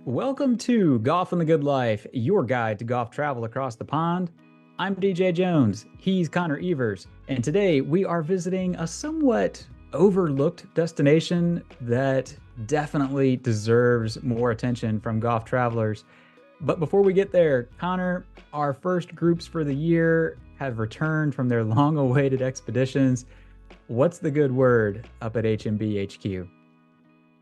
Welcome to Golf and the Good Life, your guide to golf travel across the pond. I'm DJ Jones, he's Connor Evers, and today we are visiting a somewhat overlooked destination that definitely deserves more attention from golf travelers. But before we get there, Connor, our first groups for the year have returned from their long-awaited expeditions. What's the good word up at HMB HQ?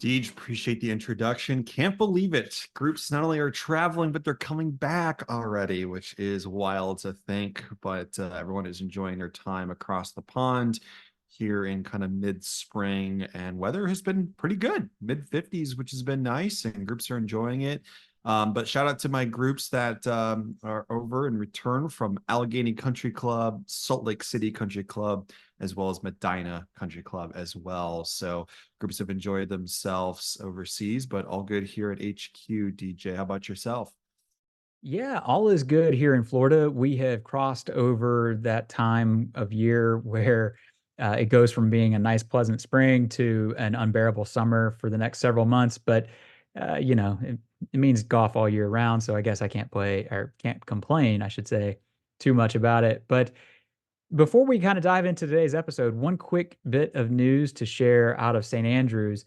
Deej, appreciate the introduction. Can't believe it. Groups not only are traveling, but they're coming back already, which is wild to think. But everyone is enjoying their time across the pond here in kind of mid-spring, and weather has been pretty good, mid 50s, which has been nice, and groups are enjoying it. But shout out to my groups that are over in return from Allegheny Country Club, Salt Lake City Country Club, as well as Medina Country Club as well. So groups have enjoyed themselves overseas, but all good here at HQ. DJ, how about yourself? Yeah, all is good here in Florida. We have crossed over that time of year where it goes from being a nice, pleasant spring to an unbearable summer for the next several months. But it means golf all year round, so I guess I can't play or can't complain, I should say, too much about it. But before we kind of dive into today's episode, one quick bit of news to share out of St. Andrews.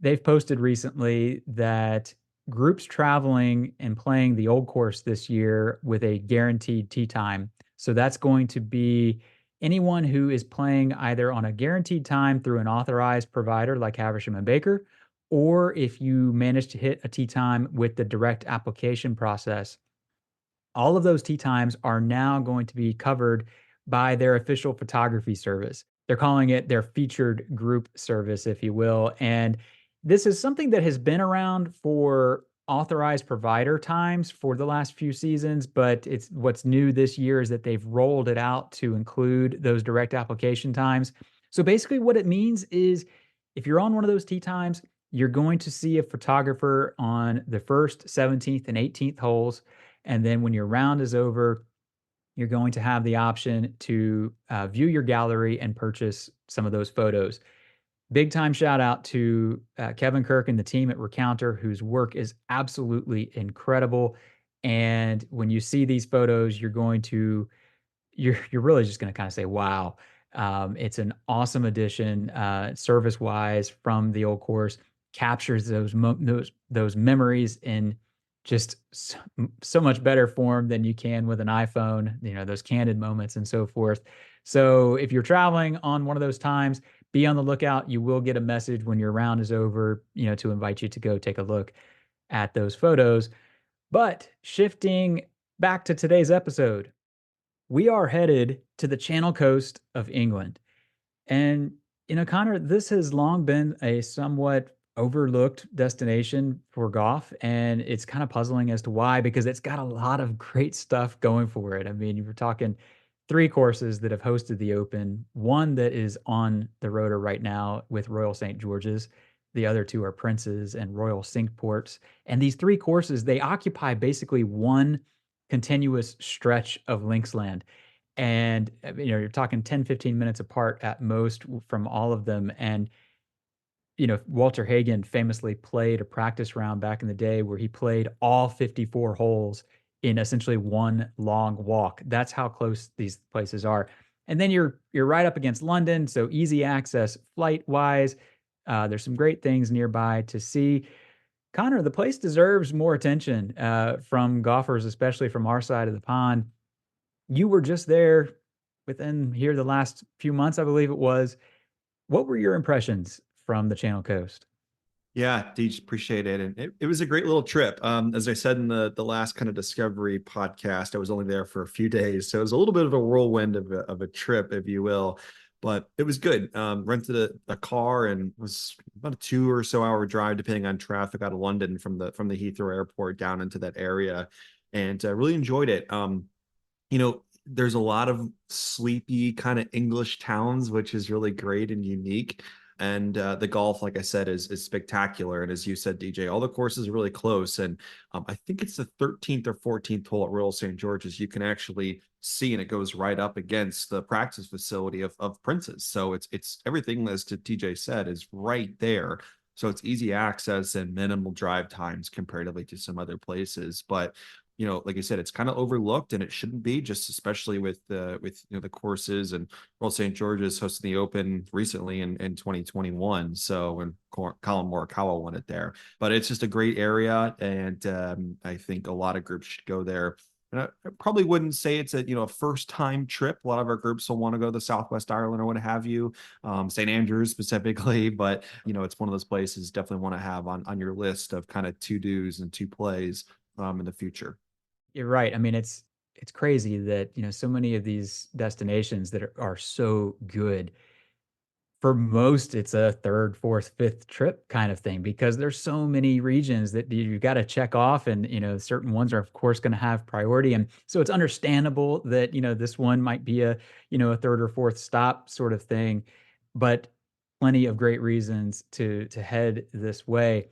They've posted recently that groups traveling and playing the old course this year with a guaranteed tee time. So that's going to be anyone who is playing either on a guaranteed time through an authorized provider like Havisham and Baker, or if you manage to hit a tee time with the direct application process. All of those tee times are now going to be covered by their official photography service. They're calling it their featured group service, if you will. And this is something that has been around for authorized provider times for the last few seasons, but it's what's new this year is that they've rolled it out to include those direct application times. So basically what it means is if you're on one of those tee times, you're going to see a photographer on the first, 17th, and 18th holes. And then when your round is over, you're going to have the option to view your gallery and purchase some of those photos. Big time shout out to Kevin Kirk and the team at Recounter, whose work is absolutely incredible. And when you see these photos, you're really just going to kind of say, "Wow!" It's an awesome addition, service wise from the old course. Captures those memories in just so much better form than you can with an iPhone. You know, those candid moments and so forth. So if you're traveling on one of those times, be on the lookout. You will get a message when your round is over, to invite you to go take a look at those photos. But shifting back to today's episode, we are headed to the Channel Coast of England. And, Connor, this has long been a somewhat overlooked destination for golf. And it's kind of puzzling as to why, because it's got a lot of great stuff going for it. I mean, you were talking three courses that have hosted the Open, one that is on the rotor right now with Royal St. George's. The other two are Prince's and Royal Cinque. And these three courses, they occupy basically one continuous stretch of linksland. And you're talking 10, 15 minutes apart at most from all of them. And Walter Hagen famously played a practice round back in the day where he played all 54 holes in essentially one long walk. That's how close these places are. And then you're right up against London, so easy access flight wise. There's some great things nearby to see. Connor, the place deserves more attention from golfers, especially from our side of the pond. You were just there within here the last few months, I believe it was. What were your impressions from the Channel Coast? Yeah, Deej, appreciate it. And it was a great little trip. As I said in the last kind of Discovery podcast, I was only there for a few days. So it was a little bit of a whirlwind of a trip, if you will. But it was good. Rented a car and was about a 2 or so hour drive, depending on traffic, out of London from the Heathrow Airport down into that area, and really enjoyed it. There's a lot of sleepy kind of English towns, which is really great and unique. And the golf, like I said, is spectacular. And as you said, DJ, all the courses are really close. And I think it's the 13th or 14th hole at Royal St. George's. You can actually see, and it goes right up against the practice facility of Prince's. So it's everything, as to TJ said, is right there. So it's easy access and minimal drive times comparatively to some other places. But like I said, it's kind of overlooked, and it shouldn't be, just especially with the courses. And Royal St. George's hosted the Open recently in 2021. So when Colin Morikawa won it there, but it's just a great area, and I think a lot of groups should go there. And I probably wouldn't say it's a first time trip. A lot of our groups will want to go to Southwest Ireland or what have you, St. Andrews specifically. But it's one of those places definitely want to have on your list of kind of to dos and to plays in the future. You're right. I mean, it's crazy that, so many of these destinations that are so good, for most, it's a third, fourth, fifth trip kind of thing because there's so many regions that you got to check off, and certain ones are of course going to have priority, and so it's understandable that this one might be a third or fourth stop sort of thing, but plenty of great reasons to head this way.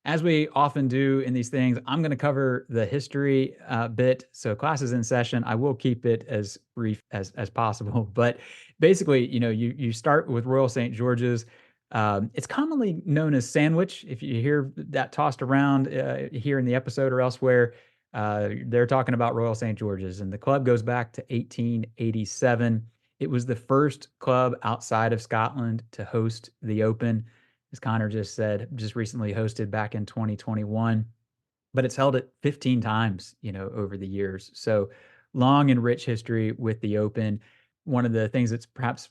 As we often do in these things, I'm going to cover the history bit. So class is in session. I will keep it as brief as possible, but basically, you start with Royal St. George's. It's commonly known as Sandwich. If you hear that tossed around here in the episode or elsewhere, they're talking about Royal St. George's, and the club goes back to 1887. It was the first club outside of Scotland to host the Open. As Connor just said, just recently hosted back in 2021, but it's held it 15 times, over the years. So long and rich history with the Open. One of the things that's perhaps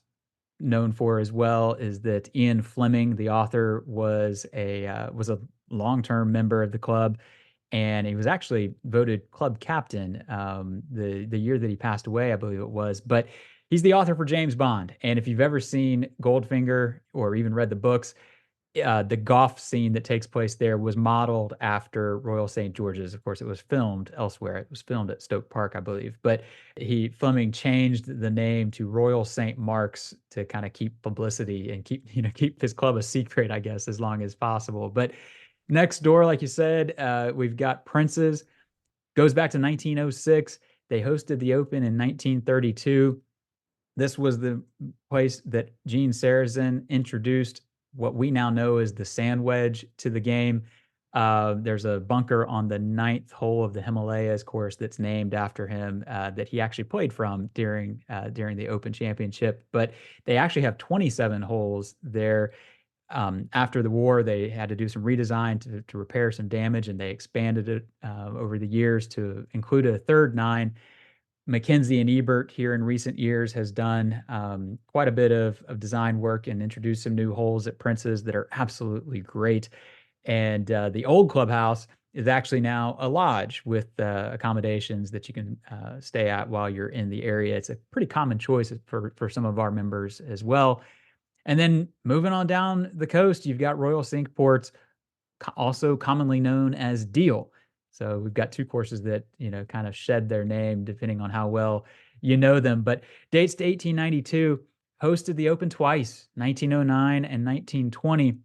known for as well is that Ian Fleming, the author, was a long-term member of the club, and he was actually voted club captain the year that he passed away, I believe it was. But he's the author for James Bond, and if you've ever seen Goldfinger or even read the books, the golf scene that takes place there was modeled after Royal St. George's. Of course, it was filmed elsewhere. It was filmed at Stoke Park, I believe. But Fleming changed the name to Royal St. Mark's to kind of keep publicity and keep his club a secret, I guess, as long as possible. But next door, like you said, we've got Prince's. Goes back to 1906. They hosted the Open in 1932. This was the place that Gene Sarazen introduced what we now know as the sand wedge to the game. There's a bunker on the ninth hole of the Himalayas course that's named after him that he actually played from during the Open Championship. But they actually have 27 holes there. After the war, they had to do some redesign to repair some damage, and they expanded it over the years to include a third nine. Mackenzie and Ebert here in recent years has done quite a bit of design work and introduced some new holes at Prince's that are absolutely great. And the old clubhouse is actually now a lodge with accommodations that you can stay at while you're in the area. It's a pretty common choice for some of our members as well. And then moving on down the coast, you've got Royal Cinque Ports, also commonly known as Deal. So we've got two courses that, kind of shed their name depending on how well you know them. But dates to 1892, hosted the Open twice, 1909 and 1920.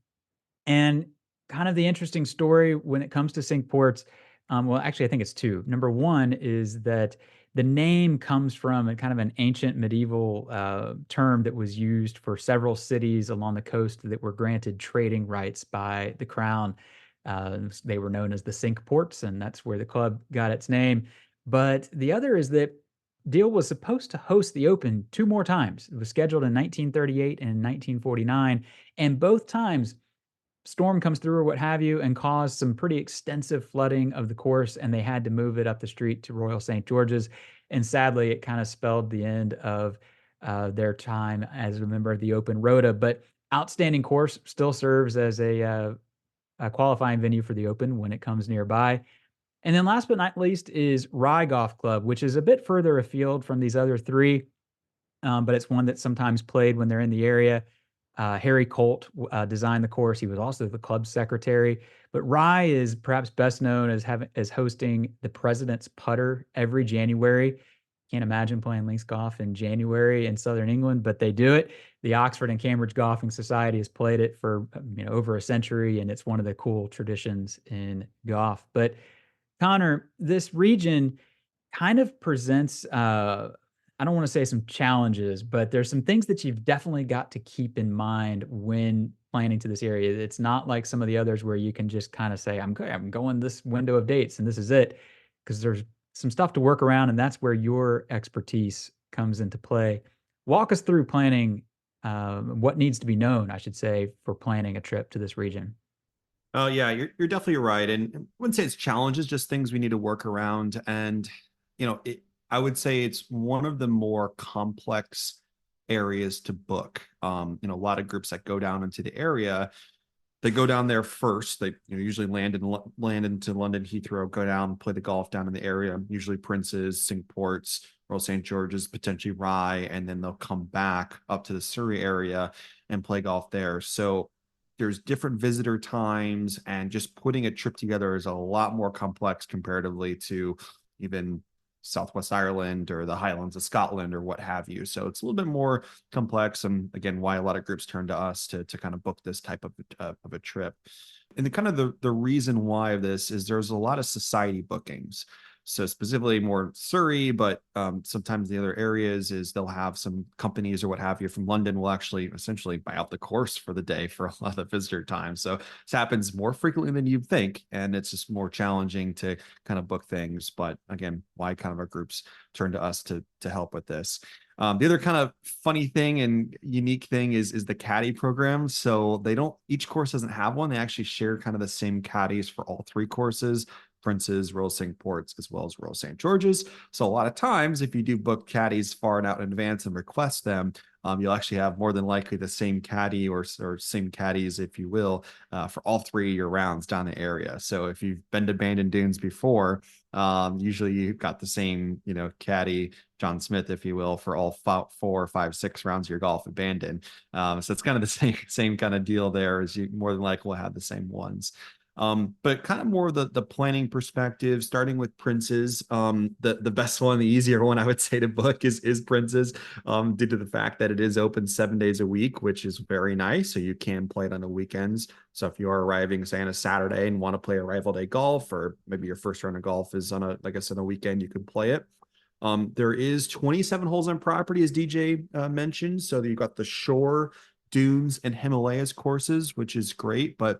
And kind of the interesting story when it comes to Cinque Ports, well, actually, I think it's two. Number one is that the name comes from a kind of an ancient medieval term that was used for several cities along the coast that were granted trading rights by the crown. They were known as the Cinque Ports, and that's where the club got its name. But the other is that Deal was supposed to host the Open two more times. It was scheduled in 1938 and 1949, and both times storm comes through or what have you and caused some pretty extensive flooding of the course, and they had to move it up the street to Royal St. George's. And sadly, it kind of spelled the end of their time as a member of the Open Rota. But outstanding course, still serves as a qualifying venue for the Open when it comes nearby. And then last but not least is Rye Golf Club, which is a bit further afield from these other three, but it's one that's sometimes played when they're in the area. Harry Colt designed the course. He was also the club secretary. But Rye is perhaps best known as hosting the President's Putter every January. Can't imagine playing links golf in January in Southern England, but they do it. The Oxford and Cambridge Golfing Society has played it for over a century, and it's one of the cool traditions in golf. But Connor, this region kind of presents I don't want to say some challenges, but there's some things that you've definitely got to keep in mind when planning to this area. It's not like some of the others where you can just kind of say, I'm going this window of dates and this is it, because there's some stuff to work around, and that's where your expertise comes into play. Walk us through planning, what needs to be known, I should say, for planning a trip to this region. Oh yeah, you're definitely right. And I wouldn't say it's challenges, just things we need to work around. And I would say it's one of the more complex areas to book. A lot of groups that go down into the area, they go down there first. They usually land into London Heathrow, go down, play the golf down in the area. Usually Prince's, Cinque Ports, Royal St. George's, potentially Rye, and then they'll come back up to the Surrey area and play golf there. So there's different visitor times, and just putting a trip together is a lot more complex comparatively to even Southwest Ireland or the Highlands of Scotland or what have you. So it's a little bit more complex, and again, why a lot of groups turn to us to kind of book this type of a trip. And the kind of the reason why of this is there's a lot of society bookings. So specifically more Surrey, but sometimes the other areas is they'll have some companies or what have you from London will actually essentially buy out the course for the day for a lot of the visitor time. So this happens more frequently than you'd think, and it's just more challenging to kind of book things. But again, why kind of our groups turn to us to help with this. The other kind of funny thing and unique thing is the caddy program. So they don't, each course doesn't have one. They actually share kind of the same caddies for all three courses. Prince's, Royal St. Ports, as well as Royal St. George's. So a lot of times, if you do book caddies far and out in advance and request them, you'll actually have more than likely the same caddy or same caddies, if you will, for all three of your rounds down the area. So if you've been to Bandon Dunes before, usually you've got the same, caddy, John Smith, if you will, for all 4, 5, 6 rounds of your golf at Bandon. So it's kind of the same kind of deal there, as you more than likely will have the same ones. But kind of more the planning perspective, starting with Prince's. The best one, the easier one I would say to book is Prince's, due to the fact that it is open 7 days a week, which is very nice. So you can play it on the weekends. So if you are arriving, say, on a Saturday and want to play arrival day golf, or maybe your first round of golf is on like I said, a weekend, you can play it. There is 27 holes on property, as DJ mentioned. So you've got the shore, dunes, and Himalayas courses, which is great. But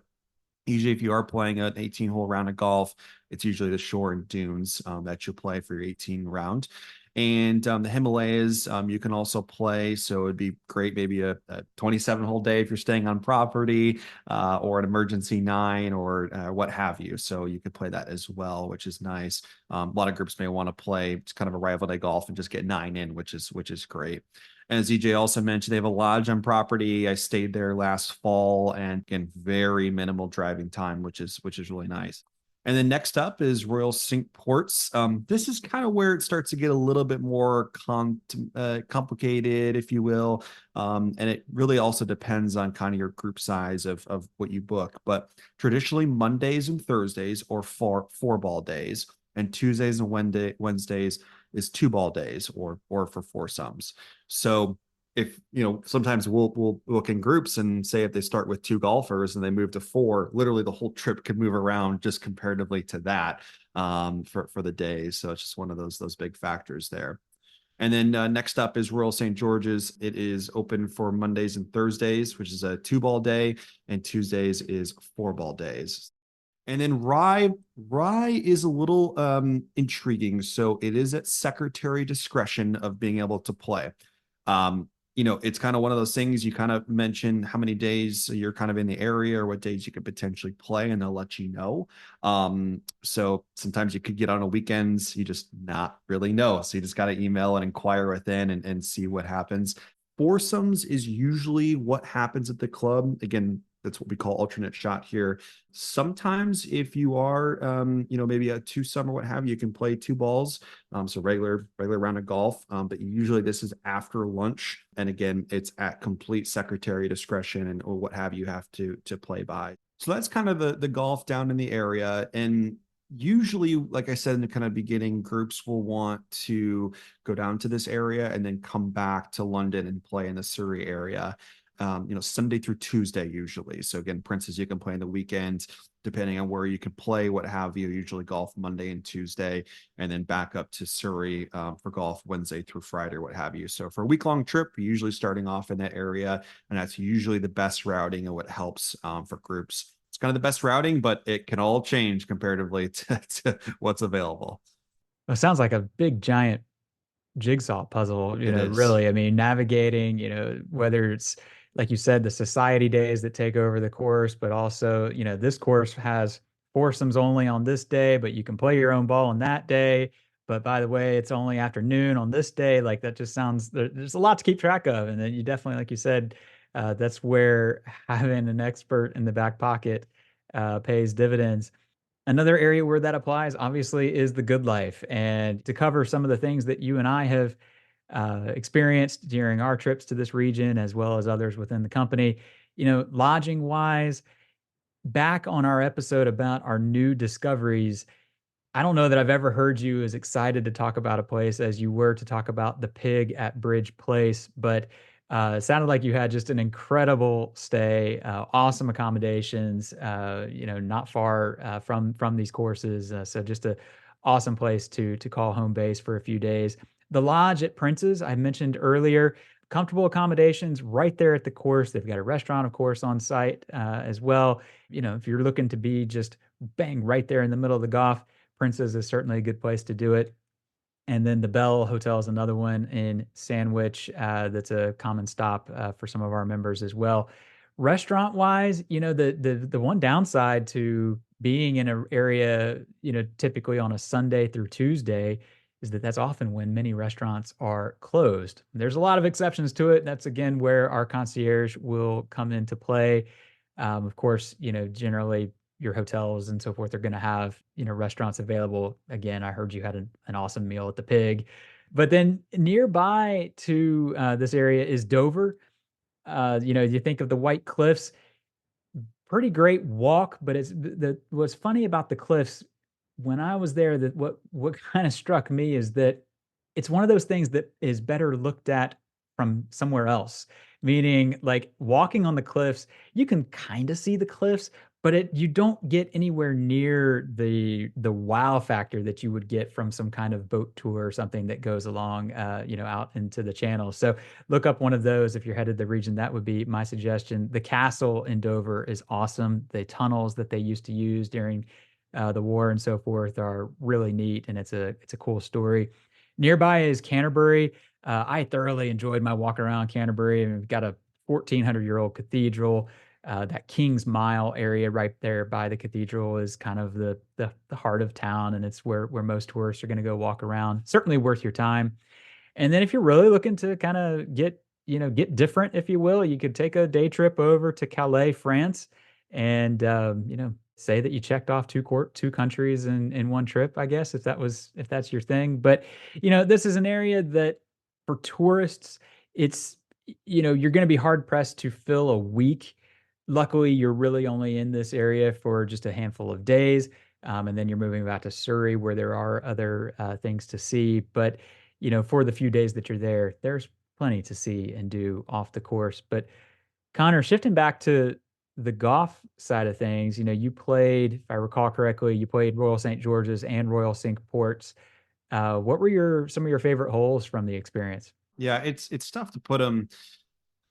usually, if you are playing an 18-hole round of golf, it's usually the shore and dunes that you'll play for your 18 round. And the Himalayas, you can also play. So it'd be great, maybe a 27-hole day if you're staying on property, or an emergency 9, or what have you. So you could play that as well, which is nice. A lot of groups may want to play just kind of a rival day golf and just get 9 in, which is great. And as EJ also mentioned, they have a lodge on property. I stayed there last fall, and again, very minimal driving time, which is really nice. And then next up is Royal Cinque Ports. This is kind of where it starts to get a little bit more complicated, if you will. And it really also depends on kind of your group size of what you book. But traditionally, Mondays and Thursdays or four-ball days, and Tuesdays and Wednesdays is 2-ball days, or for foursomes. So if sometimes we'll look in groups and say if they start with 2 golfers and they move to 4, literally the whole trip could move around just comparatively to that, for the days. So it's just one of those big factors there. And then next up is Royal St. George's. It is open for Mondays and Thursdays, which is a 2-ball day, and Tuesdays is 4-ball days. And then Rye is a little intriguing. So it is at secretary discretion of being able to play. It's kind of one of those things, you kind of mention how many days you're kind of in the area or what days you could potentially play, and they'll let you know. So sometimes you could get on a weekends, you just not really know. So you just got to email and inquire within and see what happens. Foursomes is usually what happens at the club. Again, that's what we call alternate shot here. Sometimes if you are, maybe a twosome or what have you, you can play 2 balls. So regular round of golf. But usually this is after lunch. And again, it's at complete secretary discretion and or what have you have to play by. So that's kind of the golf down in the area. And usually, like I said in the kind of beginning, groups will want to go down to this area and then come back to London and play in the Surrey area. Sunday through Tuesday usually. So again, Prince's you can play on the weekends, depending on where you can play, what have you. Usually golf Monday and Tuesday, and then back up to Surrey for golf Wednesday through Friday, or what have you. So for a week-long trip, usually starting off in that area, and that's usually the best routing and what helps for groups. It's kind of the best routing, but it can all change comparatively to what's available. It sounds like a big giant jigsaw puzzle, It is. really. I mean, navigating, whether it's like you said, the society days that take over the course, but also, this course has foursomes only on this day, but you can play your own ball on that day. But by the way, it's only afternoon on this day. Like that just sounds there's a lot to keep track of. And then you definitely, like you said, that's where having an expert in the back pocket pays dividends. Another area where that applies, obviously, is the good life. And to cover some of the things that you and I have experienced during our trips to this region, as well as others within the company, lodging wise, back on our episode about our new discoveries, I don't know that I've ever heard you as excited to talk about a place as you were to talk about the pig at Bridge Place, but it sounded like you had just an incredible stay, awesome accommodations, not far from these courses. So just a awesome place to call home base for a few days. The lodge at Prince's, I mentioned earlier, comfortable accommodations right there at the course. They've got a restaurant, of course, on site as well. If you're looking to be just bang right there in the middle of the golf, Prince's is certainly a good place to do it. And then the Bell Hotel is another one in Sandwich that's a common stop for some of our members as well. Restaurant wise, the one downside to being in an area, typically on a Sunday through Tuesday, is that that's often when many restaurants are closed. There's a lot of exceptions to it. That's again where our concierge will come into play. Of course, generally your hotels and so forth are going to have, restaurants available. Again, I heard you had an awesome meal at the Pig. But then nearby to this area is Dover. You think of the White Cliffs, pretty great walk, but what's funny about the cliffs when I was there, that what kind of struck me is that it's one of those things that is better looked at from somewhere else. Meaning, like walking on the cliffs, you can kind of see the cliffs, but you don't get anywhere near the wow factor that you would get from some kind of boat tour or something that goes along, out into the channel. So look up one of those if you're headed the region. That would be my suggestion. The castle in Dover is awesome. The tunnels that they used to use during the war and so forth are really neat, and it's a cool story. Nearby is Canterbury. I thoroughly enjoyed my walk around Canterbury, and we've got a 1400-year-old cathedral. That King's Mile area right there by the cathedral is kind of the heart of town, and it's where most tourists are going to go walk around. Certainly worth your time. And then if you're really looking to kind of get different, if you will, you could take a day trip over to Calais, France, and say that you checked off two countries in one trip, I guess, if that's your thing. But this is an area that for tourists, it's you're going to be hard pressed to fill a week. Luckily, you're really only in this area for just a handful of days. And then you're moving back to Surrey, where there are other things to see. But for the few days that you're there, there's plenty to see and do off the course. But Connor, shifting back to the golf side of things, you played, if I recall correctly, you played Royal St. George's and Royal Cinque Ports. What were some of your favorite holes from the experience? Yeah, it's tough to put them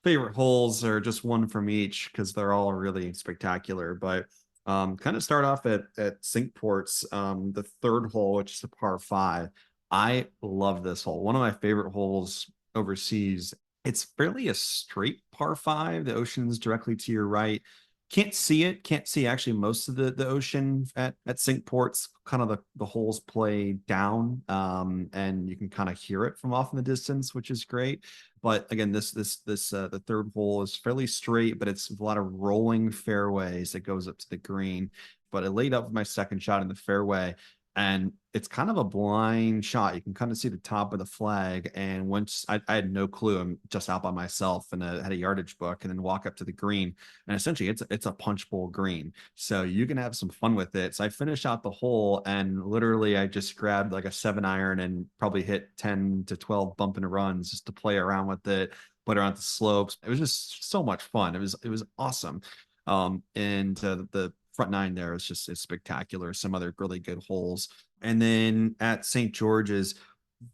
favorite holes or just one from each because they're all really spectacular. But kind of start off at Cinque Ports, the third hole, which is a par five. I love this hole. One of my favorite holes overseas. It's fairly a straight par five. The ocean's directly to your right. Can't see it. Can't see actually most of the ocean at Cinque Ports. Kind of the holes play down, and you can kind of hear it from off in the distance, which is great. But again, this the third hole is fairly straight, but it's a lot of rolling fairways that goes up to the green. But I laid up my second shot in the fairway, and it's kind of a blind shot. You can kind of see the top of the flag. And once I had no clue, I'm just out by myself and I had a yardage book, and then walk up to the green. And essentially it's a punch bowl green. So you can have some fun with it. So I finished out the hole, and literally I just grabbed like a 7-iron and probably hit 10 to 12 bump and runs just to play around with it. put around the slopes. It was just so much fun. It was awesome. And the front nine there is just, it's spectacular. Some other really good holes. And then at St. George's,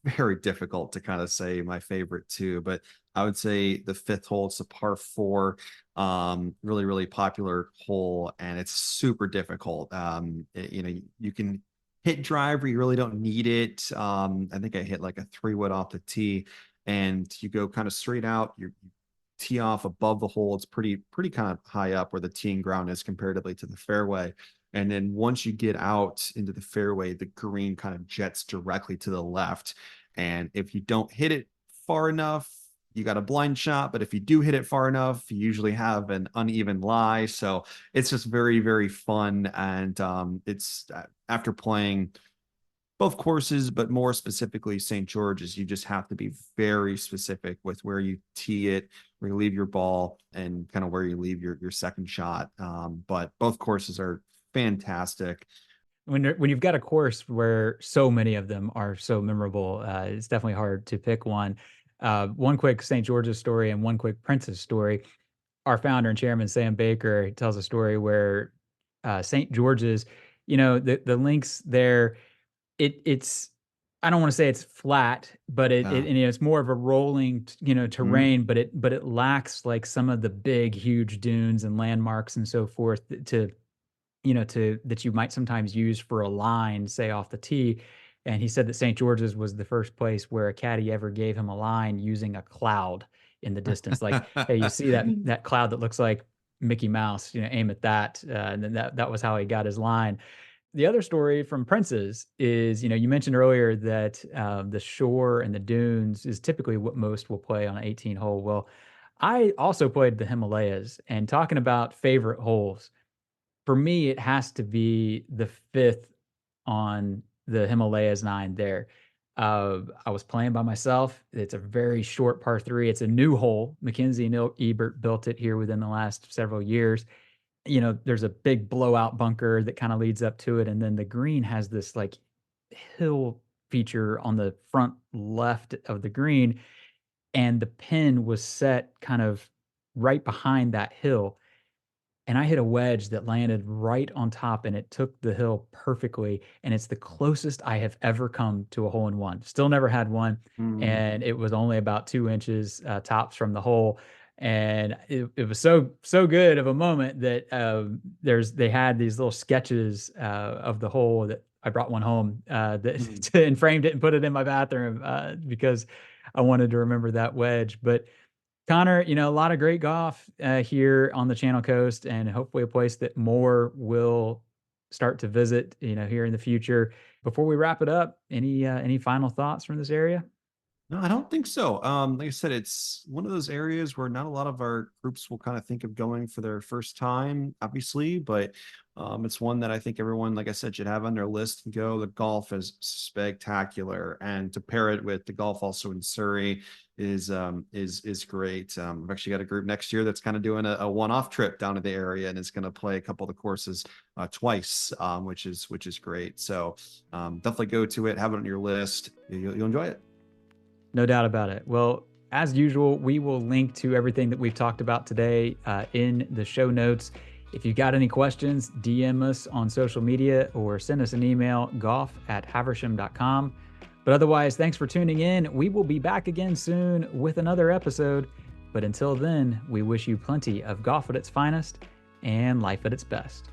very difficult to kind of say my favorite too, but I would say the fifth hole, it's a par four, really, really popular hole, and it's super difficult. You can hit drive where you really don't need it. I think I hit like a 3 wood off the tee, and you go kind of straight out. You tee off above the hole. It's pretty kind of high up where the teeing ground is comparatively to the fairway. And then once you get out into the fairway, the green kind of jets directly to the left. And if you don't hit it far enough, you got a blind shot. But if you do hit it far enough, you usually have an uneven lie. So it's just very, very fun. And it's after playing both courses, but more specifically St. George's, you just have to be very specific with where you tee it, where you leave your ball, and kind of where you leave your second shot. But both courses are fantastic. When you've got a course where so many of them are so memorable, it's definitely hard to pick one. One quick St. George's story and one quick Princess story. Our founder and chairman, Sam Baker, tells a story where St. George's, the links there, it's I don't want to say it's flat, but it's more of a rolling, Mhm. terrain, but it lacks like some of the big, huge dunes and landmarks and so forth to that you might sometimes use for a line, say off the tee. And he said that St. George's was the first place where a caddy ever gave him a line using a cloud in the distance. Like, hey, you see that cloud that looks like Mickey Mouse, aim at that. And then that was how he got his line. The other story from Prince's is, you mentioned earlier that the shore and the dunes is typically what most will play on an 18 hole. Well, I also played the Himalayas, and talking about favorite holes, for me, it has to be the 5th on the Himalayas 9 there. I was playing by myself. It's a very short par 3. It's a new hole. Mackenzie and Ebert built it here within the last several years. There's a big blowout bunker that kinda leads up to it, and then the green has this, like, hill feature on the front left of the green, and the pin was set kind of right behind that hill, and I hit a wedge that landed right on top, and it took the hill perfectly, and it's the closest I have ever come to a hole in one. Still never had one, Mm. and it was only about 2 inches, tops from the hole, and it was so good of a moment that, they had these little sketches, of the hole that I brought one home, that Mm. and framed it and put it in my bathroom, because I wanted to remember that wedge. But Connor, a lot of great golf here on the Channel Coast, and hopefully a place that more will start to visit, here in the future. Before we wrap it up, any final thoughts from this area? No, I don't think so. Like I said, it's one of those areas where not a lot of our groups will kind of think of going for their first time, obviously, but it's one that I think everyone, like I said, should have on their list and go. The golf is spectacular, and to pair it with the golf also in Surrey is great. I've actually got a group next year that's kind of doing a one-off trip down to the area, and it's going to play a couple of the courses twice, which is great. So definitely go to it, have it on your list. You'll enjoy it. No doubt about it. Well, as usual, we will link to everything that we've talked about today in the show notes. If you got any questions, DM us on social media or send us an email, golf@haversham.com. But otherwise, thanks for tuning in. We will be back again soon with another episode. But until then, we wish you plenty of golf at its finest and life at its best.